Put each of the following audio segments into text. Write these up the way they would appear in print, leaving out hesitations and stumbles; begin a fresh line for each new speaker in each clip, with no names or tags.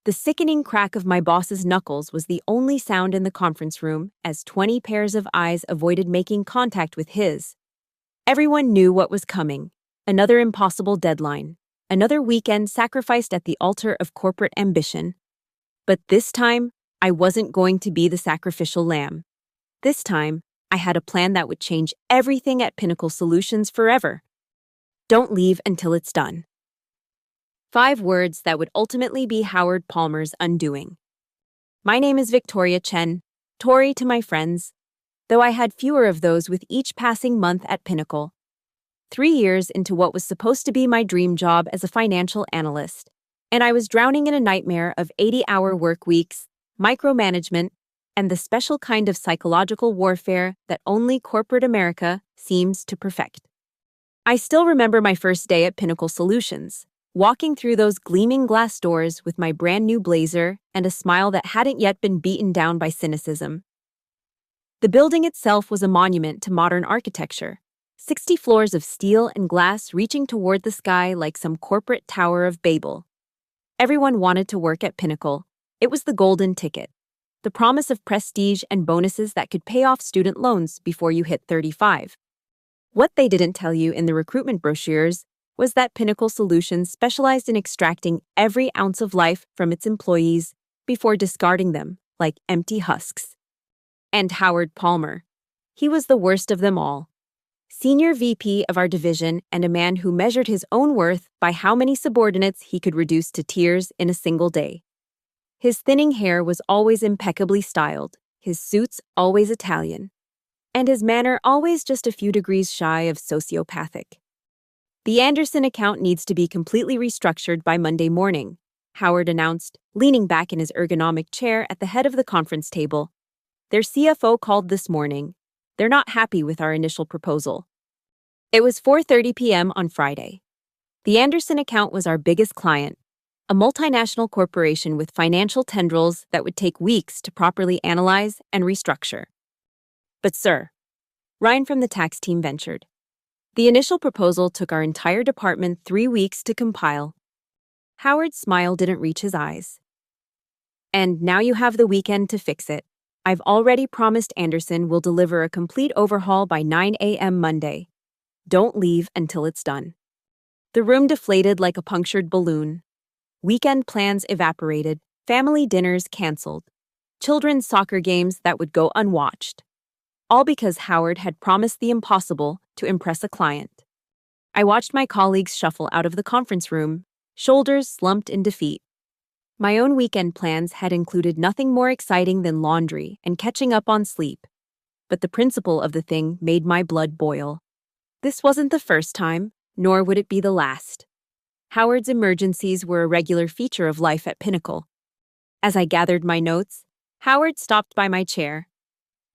The sickening crack of my boss's knuckles was the only sound in the conference room as 20 pairs of eyes avoided making contact with his. Everyone knew what was coming. Another impossible deadline. Another weekend sacrificed at the altar of corporate ambition. But this time, I wasn't going to be the sacrificial lamb. This time, I had a plan that would change everything at Pinnacle Solutions forever. Don't leave until it's done. 5 words that would ultimately be Howard Palmer's undoing. My name is Victoria Chen, Tori to my friends, though I had fewer of those with each passing month at Pinnacle. 3 years into what was supposed to be my dream job as a financial analyst, and I was drowning in a nightmare of 80-hour work weeks, micromanagement, and the special kind of psychological warfare that only corporate America seems to perfect. I still remember my first day at Pinnacle Solutions, walking through those gleaming glass doors with my brand new blazer and a smile that hadn't yet been beaten down by cynicism. The building itself was a monument to modern architecture, 60 floors of steel and glass reaching toward the sky like some corporate Tower of Babel. Everyone wanted to work at Pinnacle. It was the golden ticket, the promise of prestige and bonuses that could pay off student loans before you hit 35. What they didn't tell you in the recruitment brochures was that Pinnacle Solutions specialized in extracting every ounce of life from its employees before discarding them like empty husks. And Howard Palmer. He was the worst of them all. Senior VP of our division and a man who measured his own worth by how many subordinates he could reduce to tears in a single day. His thinning hair was always impeccably styled, his suits always Italian, and his manner always just a few degrees shy of sociopathic. The Anderson account needs to be completely restructured by Monday morning, Howard announced, leaning back in his ergonomic chair at the head of the conference table. Their CFO called this morning. They're not happy with our initial proposal. It was 4:30 p.m. on Friday. The Anderson account was our biggest client, a multinational corporation with financial tendrils that would take weeks to properly analyze and restructure. But sir, Ryan from the tax team ventured. The initial proposal took our entire department 3 weeks to compile. Howard's smile didn't reach his eyes. And now you have the weekend to fix it. I've already promised Anderson we'll deliver a complete overhaul by 9 a.m. Monday. Don't leave until it's done. The room deflated like a punctured balloon. Weekend plans evaporated, family dinners canceled, children's soccer games that would go unwatched. All because Howard had promised the impossible to impress a client. I watched my colleagues shuffle out of the conference room, shoulders slumped in defeat. My own weekend plans had included nothing more exciting than laundry and catching up on sleep. But the principle of the thing made my blood boil. This wasn't the first time, nor would it be the last. Howard's emergencies were a regular feature of life at Pinnacle. As I gathered my notes, Howard stopped by my chair.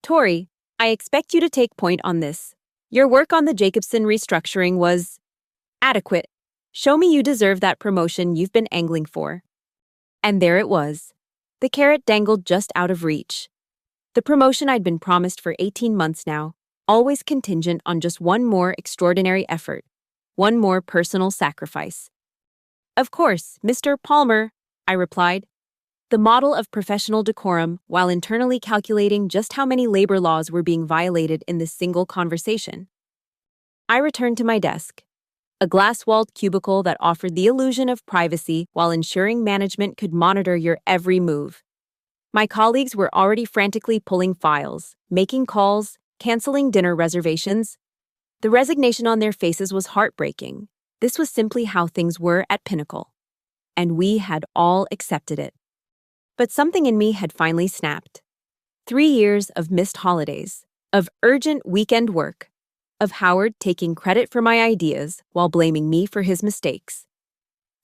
Tori, I expect you to take point on this. Your work on the Jacobson restructuring was adequate. Show me you deserve that promotion you've been angling for. And there it was. The carrot dangled just out of reach. The promotion I'd been promised for 18 months now, always contingent on just one more extraordinary effort, one more personal sacrifice. Of course, Mr. Palmer, I replied, the model of professional decorum while internally calculating just how many labor laws were being violated in this single conversation. I returned to my desk. A glass-walled cubicle that offered the illusion of privacy while ensuring management could monitor your every move. My colleagues were already frantically pulling files, making calls, canceling dinner reservations. The resignation on their faces was heartbreaking. This was simply how things were at Pinnacle. And we had all accepted it. But something in me had finally snapped. 3 years of missed holidays, of urgent weekend work, of Howard taking credit for my ideas while blaming me for his mistakes.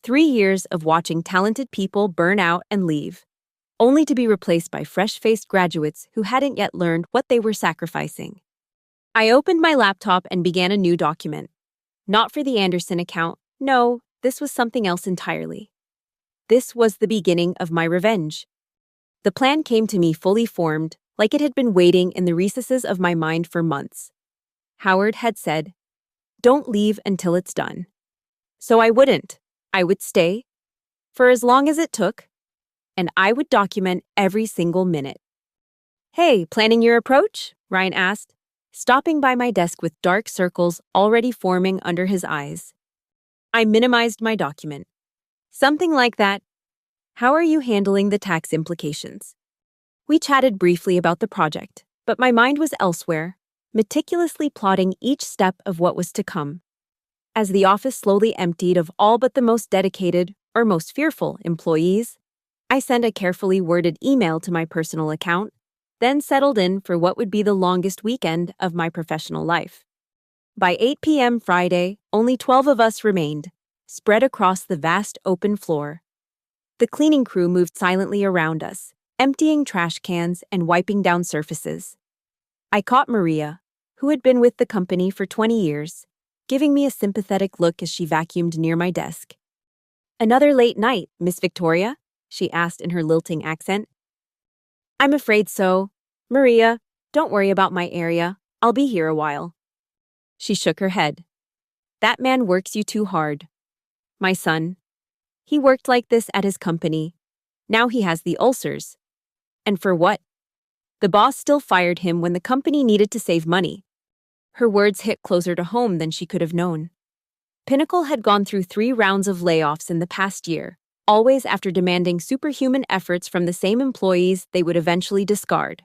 3 years of watching talented people burn out and leave, only to be replaced by fresh-faced graduates who hadn't yet learned what they were sacrificing. I opened my laptop and began a new document. Not for the Anderson account, no, this was something else entirely. This was the beginning of my revenge. The plan came to me fully formed, like it had been waiting in the recesses of my mind for months. Howard had said, "Don't leave until it's done." So I wouldn't. I would stay. For as long as it took. and I would document every single minute. Hey, planning your approach? Ryan asked, stopping by my desk with dark circles already forming under his eyes. I minimized my document. Something like that. How are you handling the tax implications? We chatted briefly about the project, but my mind was elsewhere, meticulously plotting each step of what was to come. As the office slowly emptied of all but the most dedicated or most fearful employees, I sent a carefully worded email to my personal account, then settled in for what would be the longest weekend of my professional life. By 8 p.m. Friday, only 12 of us remained, spread across the vast open floor. The cleaning crew moved silently around us, emptying trash cans and wiping down surfaces. I caught Maria, who had been with the company for 20 years, giving me a sympathetic look as she vacuumed near my desk. "Another late night, Miss Victoria?" she asked in her lilting accent. "I'm afraid so. Maria, don't worry about my area. I'll be here a while." She shook her head. "That man works you too hard. My son. He worked like this at his company. Now he has the ulcers. And for what? The boss still fired him when the company needed to save money." Her words hit closer to home than she could have known. Pinnacle had gone through 3 rounds of layoffs in the past year, always after demanding superhuman efforts from the same employees they would eventually discard.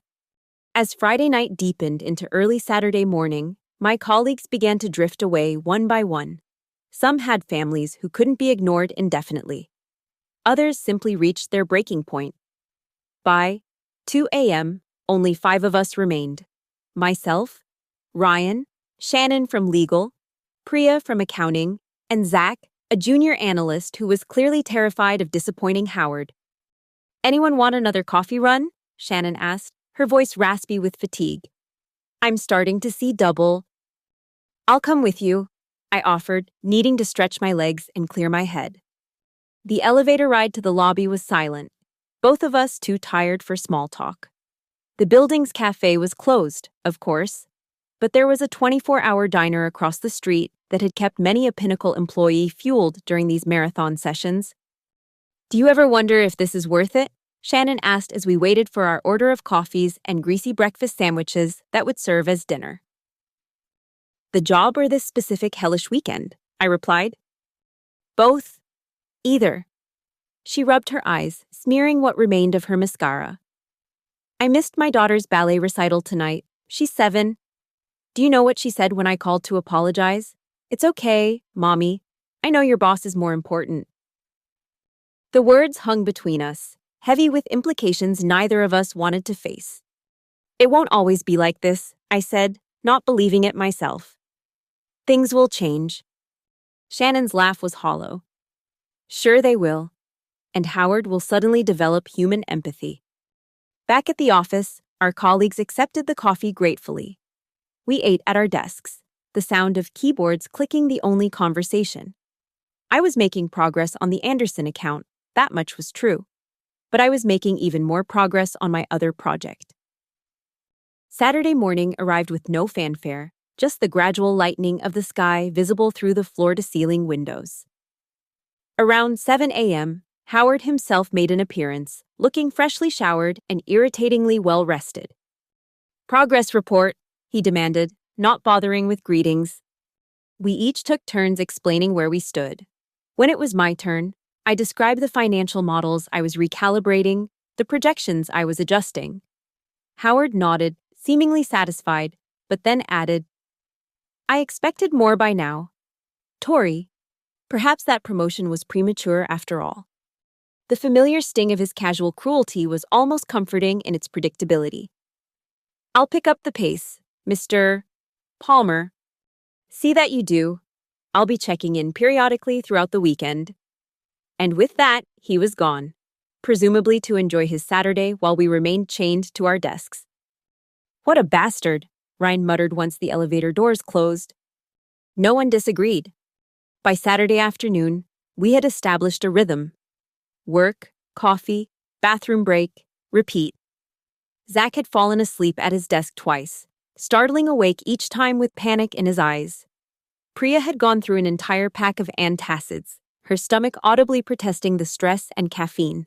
As Friday night deepened into early Saturday morning, my colleagues began to drift away one by one. Some had families who couldn't be ignored indefinitely. Others simply reached their breaking point. By 2 a.m., only 5 of us remained. Myself, Ryan, Shannon from legal, Priya from accounting, and Zach, a junior analyst who was clearly terrified of disappointing Howard. "Anyone want another coffee run?" Shannon asked, her voice raspy with fatigue. "I'm starting to see double." "I'll come with you," I offered, needing to stretch my legs and clear my head. The elevator ride to the lobby was silent, both of us too tired for small talk. The building's cafe was closed, of course, but there was a 24-hour diner across the street that had kept many a Pinnacle employee fueled during these marathon sessions. "Do you ever wonder if this is worth it?" Shannon asked as we waited for our order of coffees and greasy breakfast sandwiches that would serve as dinner. "The job or this specific hellish weekend?" I replied. "Both. Either." She rubbed her eyes, smearing what remained of her mascara. "I missed my daughter's ballet recital tonight. She's 7. Do you know what she said when I called to apologize? 'It's okay, Mommy. I know your boss is more important.'" The words hung between us, heavy with implications neither of us wanted to face. "It won't always be like this," I said, not believing it myself. "Things will change." Shannon's laugh was hollow. "Sure they will. And Howard will suddenly develop human empathy." Back at the office, our colleagues accepted the coffee gratefully. We ate at our desks, the sound of keyboards clicking the only conversation. I was making progress on the Anderson account, that much was true. But I was making even more progress on my other project. Saturday morning arrived with no fanfare, just the gradual lightening of the sky visible through the floor-to-ceiling windows. Around 7 a.m., Howard himself made an appearance, looking freshly showered and irritatingly well-rested. "Progress report," he demanded, not bothering with greetings. We each took turns explaining where we stood. When it was my turn, I described the financial models I was recalibrating, the projections I was adjusting. Howard nodded, seemingly satisfied, but then added, "I expected more by now. Tori, perhaps that promotion was premature after all." The familiar sting of his casual cruelty was almost comforting in its predictability. "I'll pick up the pace, Mr. Palmer. See that you do. I'll be checking in periodically throughout the weekend." And with that, he was gone, presumably to enjoy his Saturday while we remained chained to our desks. "What a bastard," Ryan muttered once the elevator doors closed. No one disagreed. By Saturday afternoon, we had established a rhythm. Work, coffee, bathroom break, repeat. Zach had fallen asleep at his desk twice, startling awake each time with panic in his eyes. Priya had gone through an entire pack of antacids, her stomach audibly protesting the stress and caffeine.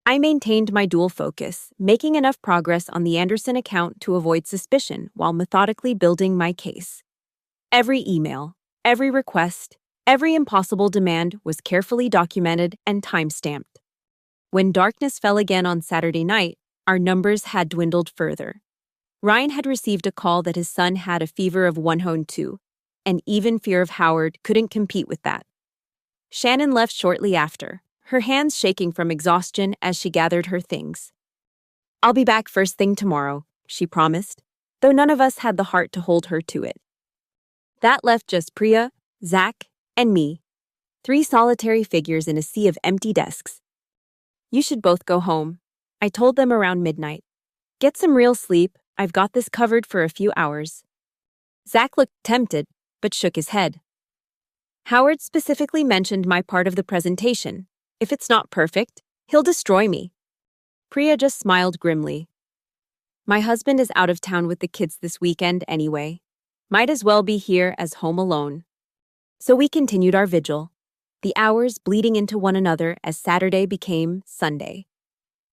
I maintained my dual focus, making enough progress on the Anderson account to avoid suspicion while methodically building my case. Every email, every request, every impossible demand was carefully documented and time-stamped. When darkness fell again on Saturday night, our numbers had dwindled further. Ryan had received a call that his son had a fever of 102, and even fear of Howard couldn't compete with that. Shannon left shortly after, her hands shaking from exhaustion as she gathered her things. "I'll be back first thing tomorrow," she promised, though none of us had the heart to hold her to it. That left just Priya, Zach, and me, 3 solitary figures in a sea of empty desks. "You should both go home," I told them around midnight. "Get some real sleep. I've got this covered for a few hours." Zach looked tempted, but shook his head. "Howard specifically mentioned my part of the presentation. If it's not perfect, he'll destroy me." Priya just smiled grimly. "My husband is out of town with the kids this weekend anyway. Might as well be here as home alone." So we continued our vigil, the hours bleeding into one another as Saturday became Sunday.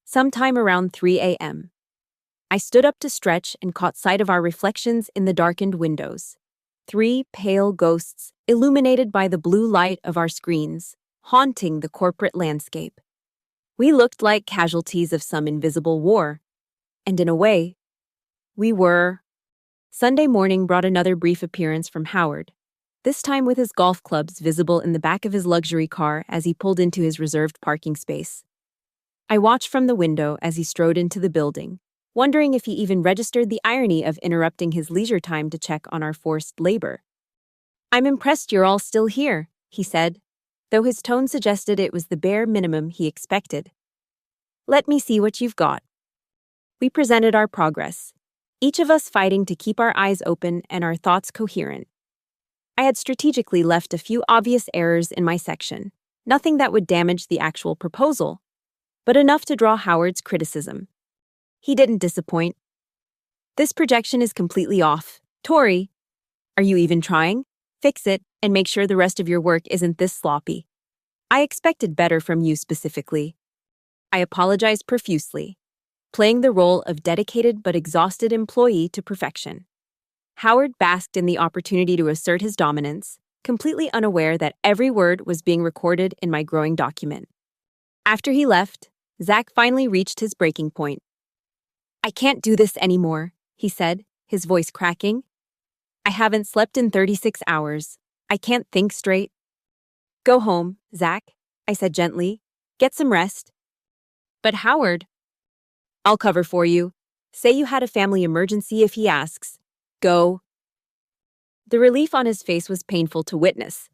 Sometime around 3 a.m. I stood up to stretch and caught sight of our reflections in the darkened windows. 3 pale ghosts illuminated by the blue light of our screens, haunting the corporate landscape. We looked like casualties of some invisible war. And in a way, we were. Sunday morning brought another brief appearance from Howard, this time with his golf clubs visible in the back of his luxury car as he pulled into his reserved parking space. I watched from the window as he strode into the building, wondering if he even registered the irony of interrupting his leisure time to check on our forced labor. "I'm impressed you're all still here," he said, though his tone suggested it was the bare minimum he expected. "Let me see what you've got." We presented our progress, each of us fighting to keep our eyes open and our thoughts coherent. I had strategically left a few obvious errors in my section, nothing that would damage the actual proposal, but enough to draw Howard's criticism. He didn't disappoint. "This projection is completely off. Tori, are you even trying? Fix it and make sure the rest of your work isn't this sloppy. I expected better from you specifically." I apologized profusely, playing the role of dedicated but exhausted employee to perfection. Howard basked in the opportunity to assert his dominance, completely unaware that every word was being recorded in my growing document. After he left, Zach finally reached his breaking point. "I can't do this anymore," he said, his voice cracking. "I haven't slept in 36 hours. I can't think straight." "Go home, Zach," I said gently. "Get some rest." "But Howard—" "I'll cover for you. Say you had a family emergency if he asks. Go." The relief on his face was painful to witness.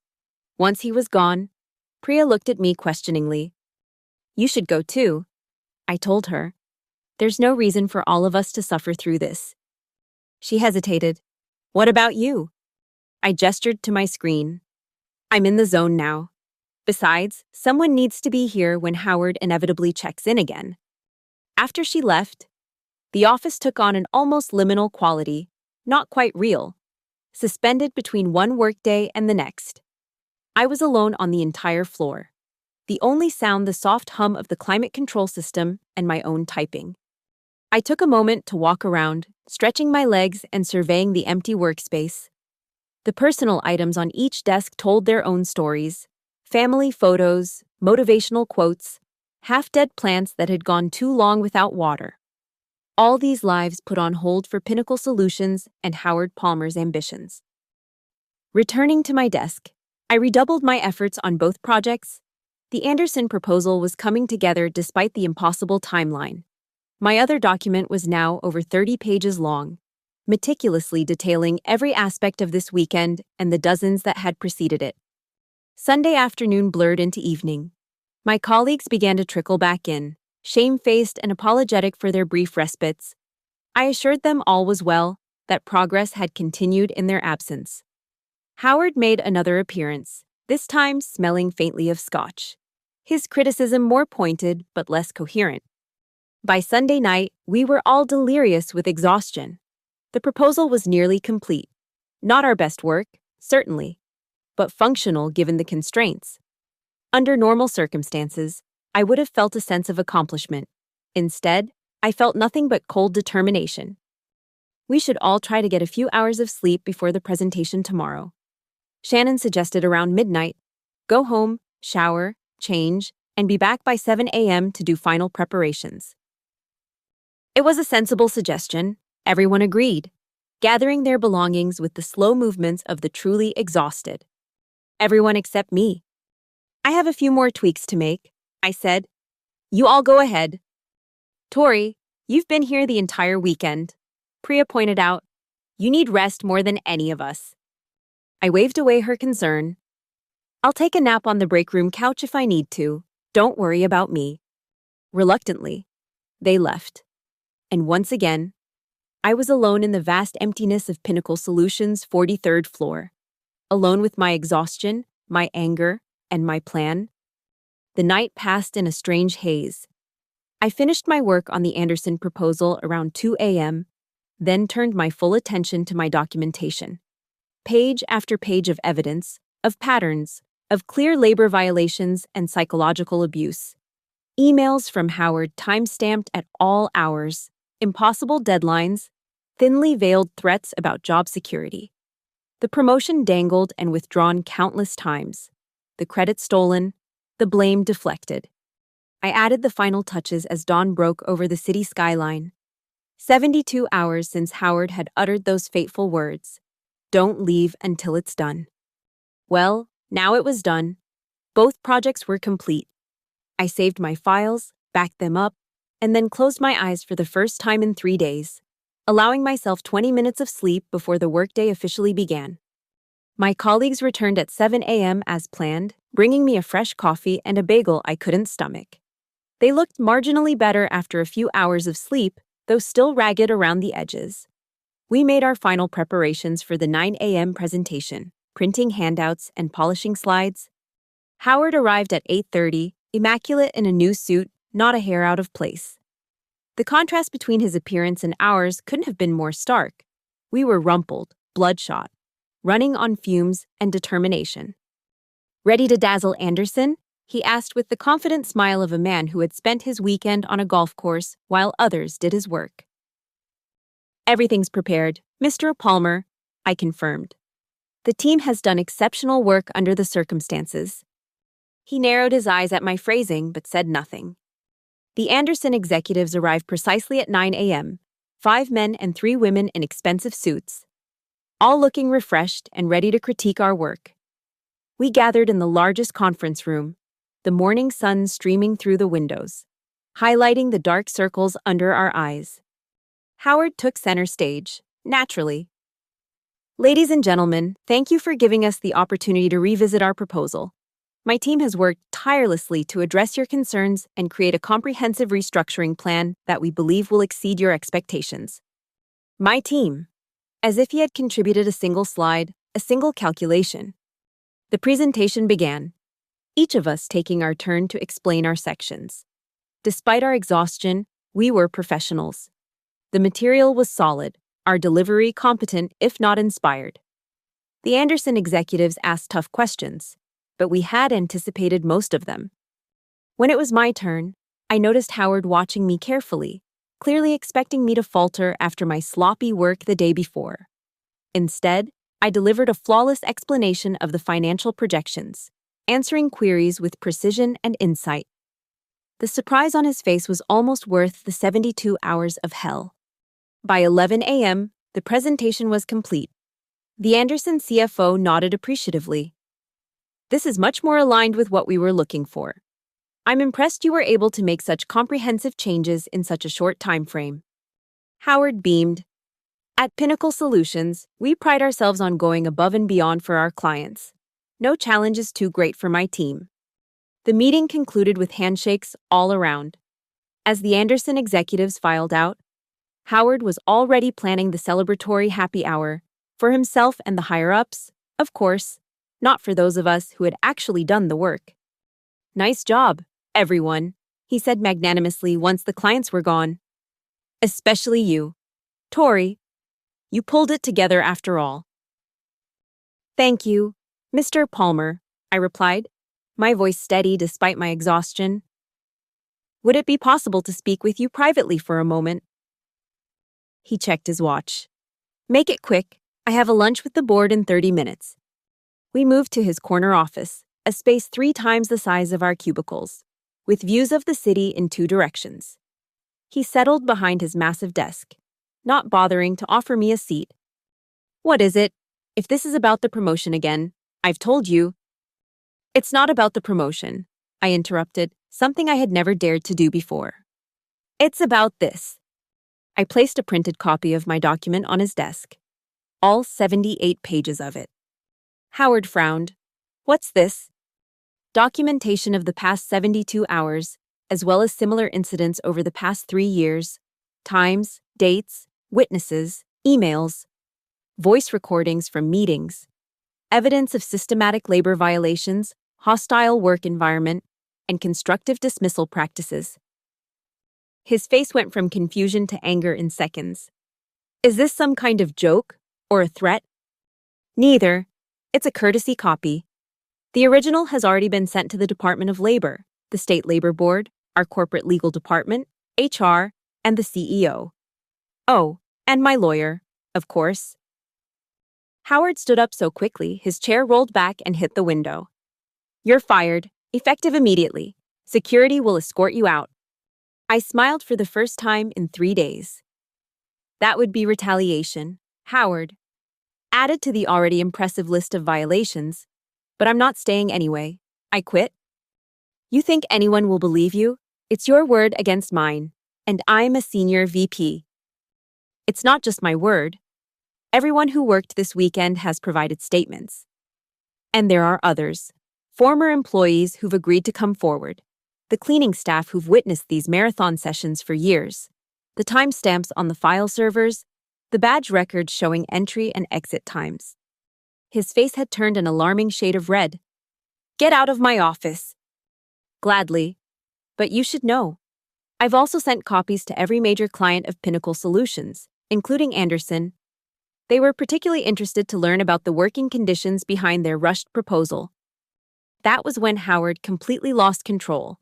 Once he was gone, Priya looked at me questioningly. "You should go too," I told her. "There's no reason for all of us to suffer through this." She hesitated. "What about you?" I gestured to my screen. "I'm in the zone now. Besides, someone needs to be here when Howard inevitably checks in again." After she left, the office took on an almost liminal quality, not quite real, suspended between one workday and the next. I was alone on the entire floor, the only sound the soft hum of the climate control system and my own typing. I took a moment to walk around, stretching my legs and surveying the empty workspace. The personal items on each desk told their own stories: family photos, motivational quotes, half-dead plants that had gone too long without water. All these lives put on hold for Pinnacle Solutions and Howard Palmer's ambitions. Returning to my desk, I redoubled my efforts on both projects. The Anderson proposal was coming together despite the impossible timeline. My other document was now over 30 pages long, meticulously detailing every aspect of this weekend and the dozens that had preceded it. Sunday afternoon blurred into evening. My colleagues began to trickle back in, shamefaced and apologetic for their brief respites. I assured them all was well, that progress had continued in their absence. Howard made another appearance, this time smelling faintly of scotch, his criticism more pointed but less coherent. By Sunday night, we were all delirious with exhaustion. The proposal was nearly complete. Not our best work, certainly, but functional given the constraints. Under normal circumstances, I would have felt a sense of accomplishment. Instead, I felt nothing but cold determination. We should all try to get a few hours of sleep before the presentation tomorrow. Shannon suggested around midnight. Go home, shower, change, and be back by 7 a.m. to do final preparations. It was a sensible suggestion. Everyone agreed, gathering their belongings with the slow movements of the truly exhausted. Everyone except me. I have a few more tweaks to make, I said. You all go ahead. Tori, you've been here the entire weekend. Priya pointed out. You need rest more than any of us. I waved away her concern. I'll take a nap on the break room couch if I need to. Don't worry about me. Reluctantly, they left. And once again, I was alone in the vast emptiness of Pinnacle Solutions' 43rd floor. Alone with my exhaustion, my anger, and my plan. The night passed in a strange haze. I finished my work on the Anderson proposal around 2 a.m., then turned my full attention to my documentation. Page after page of evidence, of patterns, of clear labor violations and psychological abuse. Emails from Howard time-stamped at all hours, impossible deadlines, thinly veiled threats about job security. The promotion dangled and withdrawn countless times, the credit stolen, the blame deflected. I added the final touches as dawn broke over the city skyline. 72 hours since Howard had uttered those fateful words, "Don't leave until it's done." Well, now it was done. Both projects were complete. I saved my files, backed them up, and then closed my eyes for the first time in 3 days, allowing myself 20 minutes of sleep before the workday officially began. My colleagues returned at 7 a.m. as planned, bringing me a fresh coffee and a bagel I couldn't stomach. They looked marginally better after a few hours of sleep, though still ragged around the edges. We made our final preparations for the 9 a.m. presentation, printing handouts and polishing slides. Howard arrived at 8:30, immaculate in a new suit, not a hair out of place. The contrast between his appearance and ours couldn't have been more stark. We were rumpled, bloodshot, running on fumes and determination. Ready to dazzle Anderson? He asked with the confident smile of a man who had spent his weekend on a golf course while others did his work. Everything's prepared, Mr. Palmer, I confirmed. The team has done exceptional work under the circumstances. He narrowed his eyes at my phrasing but said nothing. The Anderson executives arrived precisely at 9 a.m., 5 men and 3 women in expensive suits, all looking refreshed and ready to critique our work. We gathered in the largest conference room, the morning sun streaming through the windows, highlighting the dark circles under our eyes. Howard took center stage, naturally. Ladies and gentlemen, thank you for giving us the opportunity to revisit our proposal. My team has worked tirelessly to address your concerns and create a comprehensive restructuring plan that we believe will exceed your expectations. My team, as if he had contributed a single slide, a single calculation. The presentation began, each of us taking our turn to explain our sections. Despite our exhaustion, we were professionals. The material was solid, our delivery competent if not inspired. The Anderson executives asked tough questions, but we had anticipated most of them. When it was my turn, I noticed Howard watching me carefully, clearly expecting me to falter after my sloppy work the day before. Instead, I delivered a flawless explanation of the financial projections, answering queries with precision and insight. The surprise on his face was almost worth the 72 hours of hell. By 11 a.m., the presentation was complete. The Anderson CFO nodded appreciatively. This is much more aligned with what we were looking for. I'm impressed you were able to make such comprehensive changes in such a short time frame. Howard beamed. At Pinnacle Solutions, we pride ourselves on going above and beyond for our clients. No challenge is too great for my team. The meeting concluded with handshakes all around. As the Anderson executives filed out, Howard was already planning the celebratory happy hour for himself and the higher-ups, of course, not for those of us who had actually done the work. Nice job, everyone, he said magnanimously once the clients were gone. Especially you, Tori. You pulled it together after all. Thank you, Mr. Palmer, I replied, my voice steady despite my exhaustion. Would it be possible to speak with you privately for a moment? He checked his watch. Make it quick. I have a lunch with the board in 30 minutes. We moved to his corner office, a space 3 times the size of our cubicles, with views of the city in 2 directions. He settled behind his massive desk, not bothering to offer me a seat. What is it? If this is about the promotion again, I've told you. It's not about the promotion, I interrupted, something I had never dared to do before. It's about this. I placed a printed copy of my document on his desk, all 78 pages of it. Howard frowned. What's this? Documentation of the past 72 hours, as well as similar incidents over the past 3 years, times, dates, witnesses, emails, voice recordings from meetings, evidence of systematic labor violations, hostile work environment, and constructive dismissal practices. His face went from confusion to anger in seconds. Is this some kind of joke or a threat? Neither. It's a courtesy copy. The original has already been sent to the Department of Labor, the State Labor Board, our corporate legal department, HR, and the CEO. Oh, and my lawyer, of course. Howard stood up so quickly, his chair rolled back and hit the window. You're fired, effective immediately. Security will escort you out. I smiled for the first time in 3 days. That would be retaliation, Howard. Added to the already impressive list of violations. But I'm not staying anyway. I quit. You think anyone will believe you? It's your word against mine, and I'm a senior VP. It's not just my word. Everyone who worked this weekend has provided statements. And there are others, former employees who've agreed to come forward, the cleaning staff who've witnessed these marathon sessions for years, the timestamps on the file servers, the badge records showing entry and exit times. His face had turned an alarming shade of red. Get out of my office. Gladly. But you should know. I've also sent copies to every major client of Pinnacle Solutions, including Anderson. They were particularly interested to learn about the working conditions behind their rushed proposal. That was when Howard completely lost control.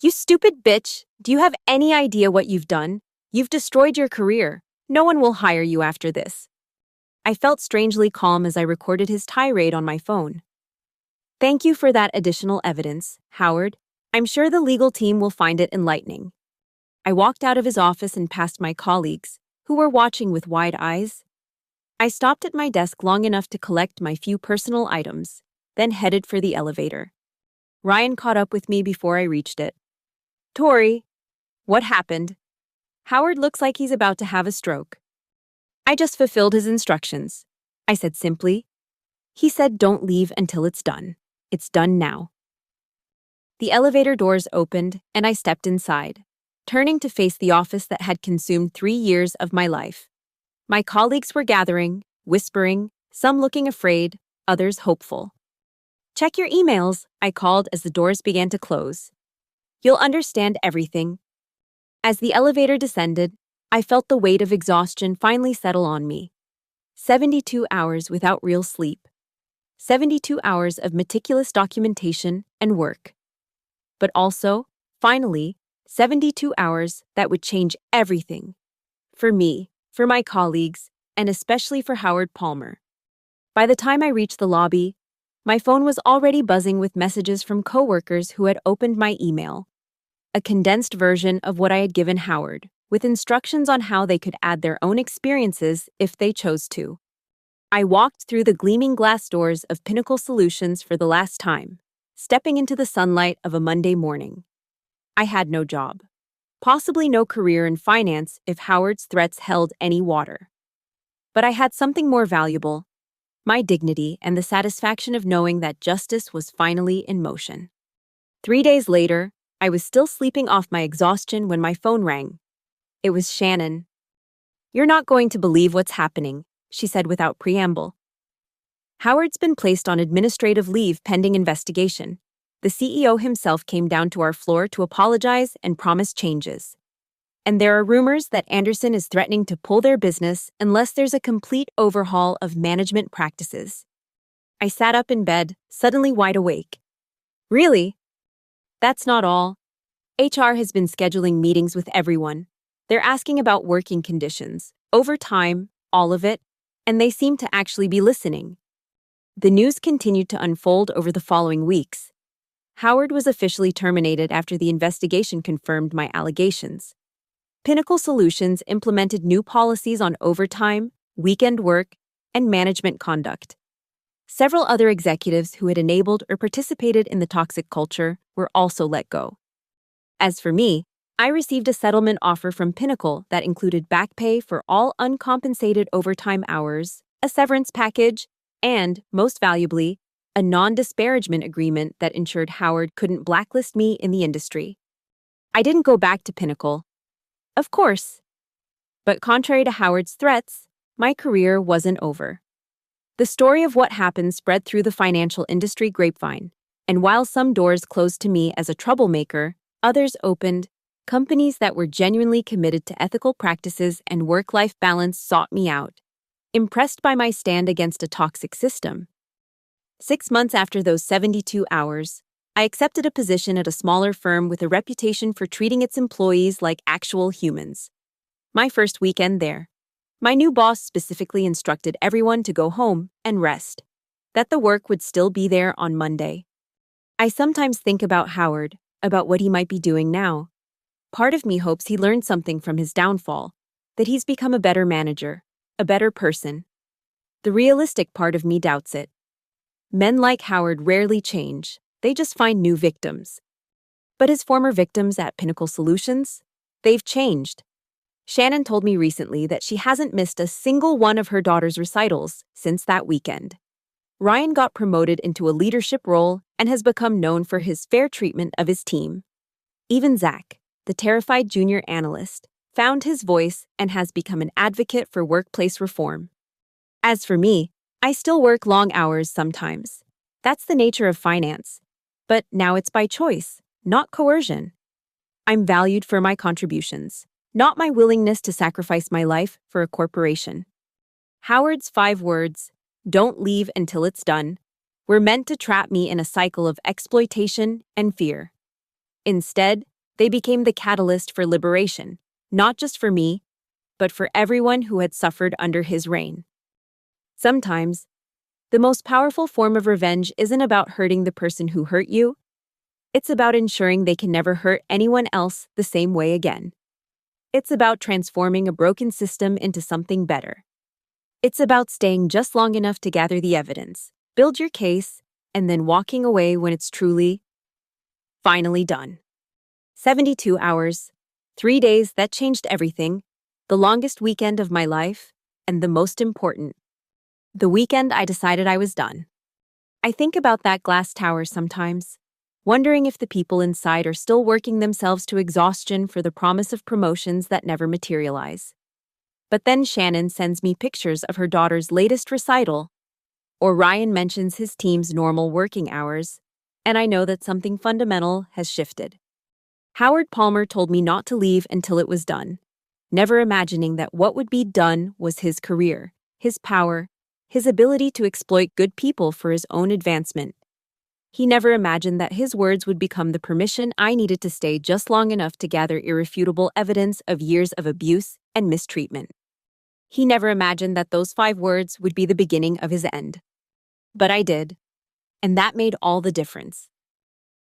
You stupid bitch! Do you have any idea what you've done? You've destroyed your career. No one will hire you after this. I felt strangely calm as I recorded his tirade on my phone. Thank you for that additional evidence, Howard. I'm sure the legal team will find it enlightening. I walked out of his office and past my colleagues, who were watching with wide eyes. I stopped at my desk long enough to collect my few personal items, then headed for the elevator. Ryan caught up with me before I reached it. Tori, what happened? Howard looks like he's about to have a stroke. I just fulfilled his instructions, I said simply. He said don't leave until it's done. It's done now. The elevator doors opened and I stepped inside, turning to face the office that had consumed 3 years of my life. My colleagues were gathering, whispering, some looking afraid, others hopeful. Check your emails, I called as the doors began to close. You'll understand everything. As the elevator descended, I felt the weight of exhaustion finally settle on me. 72 hours without real sleep. 72 hours of meticulous documentation and work. But also, finally, 72 hours that would change everything. For me, for my colleagues, and especially for Howard Palmer. By the time I reached the lobby, my phone was already buzzing with messages from coworkers who had opened my email. A condensed version of what I had given Howard, with instructions on how they could add their own experiences if they chose to. I walked through the gleaming glass doors of Pinnacle Solutions for the last time, stepping into the sunlight of a Monday morning. I had no job. Possibly no career in finance if Howard's threats held any water. But I had something more valuable, my dignity and the satisfaction of knowing that justice was finally in motion. 3 days later, I was still sleeping off my exhaustion when my phone rang. It was Shannon. You're not going to believe what's happening, she said without preamble. Howard's been placed on administrative leave pending investigation. The CEO himself came down to our floor to apologize and promise changes. And there are rumors that Anderson is threatening to pull their business unless there's a complete overhaul of management practices. I sat up in bed, suddenly wide awake. Really? That's not all. HR has been scheduling meetings with everyone. They're asking about working conditions, overtime, all of it, and they seem to actually be listening. The news continued to unfold over the following weeks. Howard was officially terminated after the investigation confirmed my allegations. Pinnacle Solutions implemented new policies on overtime, weekend work, and management conduct. Several other executives who had enabled or participated in the toxic culture were also let go. As for me, I received a settlement offer from Pinnacle that included back pay for all uncompensated overtime hours, a severance package, and, most valuably, a non-disparagement agreement that ensured Howard couldn't blacklist me in the industry. I didn't go back to Pinnacle, of course. But contrary to Howard's threats, my career wasn't over. The story of what happened spread through the financial industry grapevine, and while some doors closed to me as a troublemaker, others opened. Companies that were genuinely committed to ethical practices and work-life balance sought me out, impressed by my stand against a toxic system. 6 months after those 72 hours, I accepted a position at a smaller firm with a reputation for treating its employees like actual humans. My first weekend there, my new boss specifically instructed everyone to go home and rest, that the work would still be there on Monday. I sometimes think about Howard, about what he might be doing now. Part of me hopes he learned something from his downfall, that he's become a better manager, a better person. The realistic part of me doubts it. Men like Howard rarely change, they just find new victims. But his former victims at Pinnacle Solutions? They've changed. Shannon told me recently that she hasn't missed a single one of her daughter's recitals since that weekend. Ryan got promoted into a leadership role and has become known for his fair treatment of his team. Even Zach, the terrified junior analyst, found his voice and has become an advocate for workplace reform. As for me, I still work long hours sometimes. That's the nature of finance. But now it's by choice, not coercion. I'm valued for my contributions, not my willingness to sacrifice my life for a corporation. Howard's 5 words, "Don't leave until it's done," were meant to trap me in a cycle of exploitation and fear. Instead, they became the catalyst for liberation, not just for me, but for everyone who had suffered under his reign. Sometimes, the most powerful form of revenge isn't about hurting the person who hurt you. It's about ensuring they can never hurt anyone else the same way again. It's about transforming a broken system into something better. It's about staying just long enough to gather the evidence, build your case, and then walking away when it's truly, finally done. 72 hours, 3 days that changed everything, the longest weekend of my life, and the most important, the weekend I decided I was done. I think about that glass tower sometimes, wondering if the people inside are still working themselves to exhaustion for the promise of promotions that never materialize. But then Shannon sends me pictures of her daughter's latest recital, or Ryan mentions his team's normal working hours, and I know that something fundamental has shifted. Howard Palmer told me not to leave until it was done, never imagining that what would be done was his career, his power, his ability to exploit good people for his own advancement. He never imagined that his words would become the permission I needed to stay just long enough to gather irrefutable evidence of years of abuse and mistreatment. He never imagined that those 5 words would be the beginning of his end. But I did, and that made all the difference.